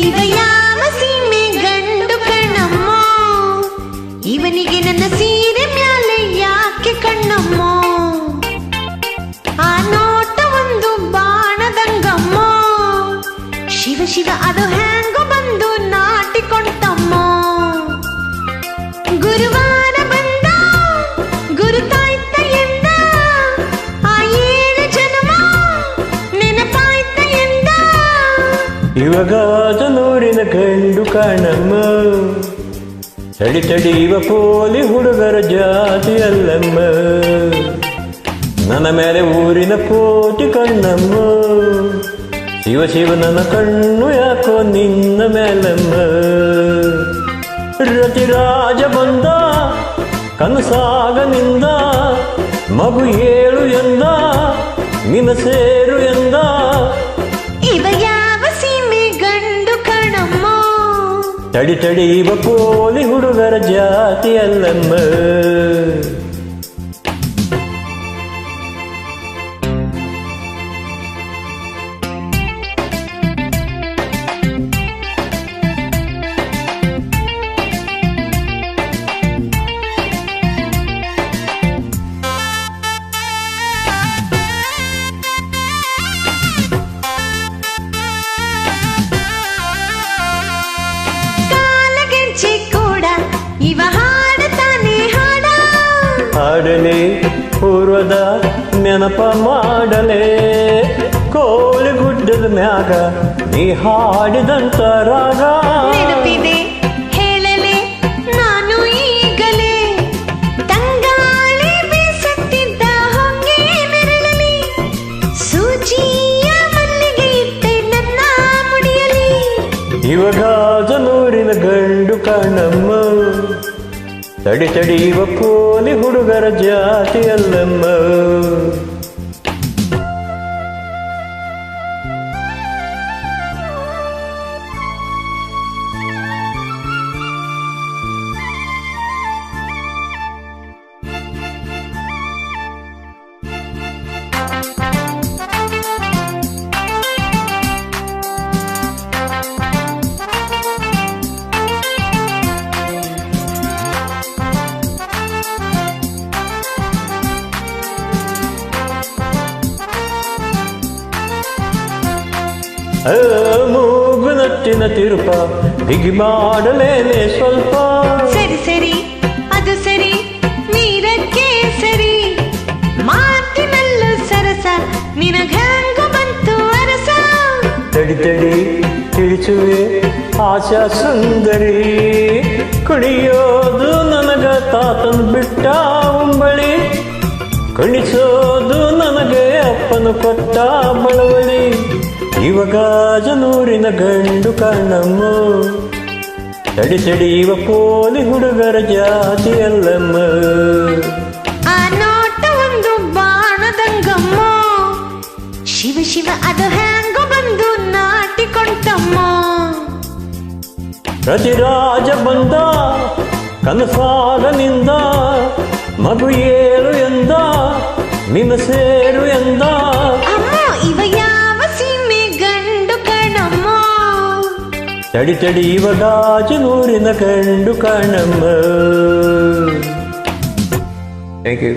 ಇವ ಯಾವ ಸೀಮೆ ಗಂಡು ಕಣ್ಣಮ್ಮ, ಇವನಿಗೆ ನನ್ನ ಸೀರೆ ಮ್ಯಾಲೆ ಯಾಕೆ ಕಣ್ಣಮ್ಮ, ಆ ನೋಟ ಒಂದು ಬಾಣದಂಗಮ್ಮ, ಶಿವ ಶಿವ ಅದು ಹ್ಯಾಂಗೋ ಬಂದು ನಾಟಿಕೊಂಡಮ್ಮ. ಗುರುವಾರ ಬಂದ ಗುರುತಾಯ್ತ ಎಂದ, ಆ 7 ಜನ್ಮ ನೆನಪಾಯ್ತ ಎಂದ. ಇವಾಗ ನೂರಿನ ಗಂಡು ಕಾಣಮ್ಮ, ತಡಿ ತಡಿ ಇವ ಪೋಲಿ ಹುಡುಗರ ಜಾತಿ ಅಲ್ಲಮ್ಮ, ನನ್ನ ಮೇಲೆ ಊರಿನ ಕೋಟಿ ಕಣ್ಣಮ್ಮ, ಶಿವ ಶಿವ ನನ್ನ ಕಣ್ಣು ಯಾಕೋ ನಿನ್ನ ಮೇಲಮ್ಮ. ರತಿರಾಜ ಬಂದ ಕನಸಾಗ ನಿಂದ, ಮಗು ಏಳು ಎಂದ ನಿನ್ನ ಸೇರು ಎಂದ. ಇವ ಯಾವ ಸೀಮೆ ಗಂಡು ಕಣಮ್ಮ, ತಡಿ ತಡಿ ಇವ ಪೋಲಿ ಹುಡುಗರ ಜಾತಿ ಅಲ್ಲಮ್ಮ. ಇವ ಹಾಡತಾನೆ ಹಾಡ, ಹಾಡಲೆ ಪೂರ್ವದ ನೆನಪ ಮಾಡಲೆ, ಕೋಳಿ ಗುಡ್ಡದ ಮ್ಯಾಗ ನೀ ಹಾಡಿದಂತ ರಾಗ ನೆನಪಿದೆ ಹೇಳಲೆ ನಾನು ಈಗಲೇ, ತಂಗಾಳಿ ಬೀಸುತ್ತಿದ್ದ ಹೊಂಗೆ ನೆರಳಲಿ, ಸೂಜಿಯ ಮಲ್ಲಿಗೆ ಇಟ್ಟೆ ನನ್ನ ಮುಡಿಯಲಿ. ಇವಾಗ ನೂರಿನ ಗಂಡು ಕಾಣಮ್ಮ, ತಡಿ ತಡಿ ಇವ ಪೋಲಿ ಹುಡುಗರ ಜಾತಿ ಅಲ್ಲಮ್ಮ. ಮೂಗು ನಟ್ಟಿನ ತಿರುಪ ಹಿಗಿ ಮಾಡಲೇನೆ ಸ್ವಲ್ಪ, ಸರಿ ಸರಿ ಅದು ಸರಿ ನೀರಕ್ಕೆ ಸರಿ, ಮಾತಿನಲ್ಲೂ ಸರಸ ನಿನಗ್ಯಾಂಗ ಬಂತು ಅರಸ. ತಡಿ ತಡಿ ತಿಳಿಸುವೆ ಆಶಾ ಸುಂದರಿ, ಕುಣಿಯೋದು ನನಗ ತಾತನ್ ಬಿಟ್ಟ ಉಂಬಳಿ, ಕುಣಿಸೋದು ನನಗೆ ಅಪ್ಪನು ಕೊಟ್ಟ ಬಳವಳಿ. ಇವಾಗ ನೂರಿನ ಗಂಡು ಕಾಣಮ್ಮ, ತಡಿ ತಡಿ ಇವ ಪೋಲಿ ಹುಡುಗರ ಜಾತಿ ಅಲ್ಲಮ್ಮ. ಆ ನೋಟ ಒಂದು ಬಾಣದಂಗಮ್ಮ, ಶಿವ ಶಿವ ಅದು ಹ್ಯಾಂಗೋ ಬಂದು ನಾಟಿಕೊಂಡಮ್ಮ. ರತಿರಾಜ ಬಂದ ಕನಸಾಗ ನಿಂದ, ಮಗು ಏಳು ಎಂದ ನಿನ್ನ ಸೇರು ಎಂದ. ಅಮ್ಮ ಇವ ಯಾವ ಸೀಮೆ ಗಂಡು ಕಣಮ್ಮ, ತಡಿ ತಡಿ ಇವಾಗ ನೂರಿನ ಗಂಡು ಕಾಣಮ್ಮ. Thank you.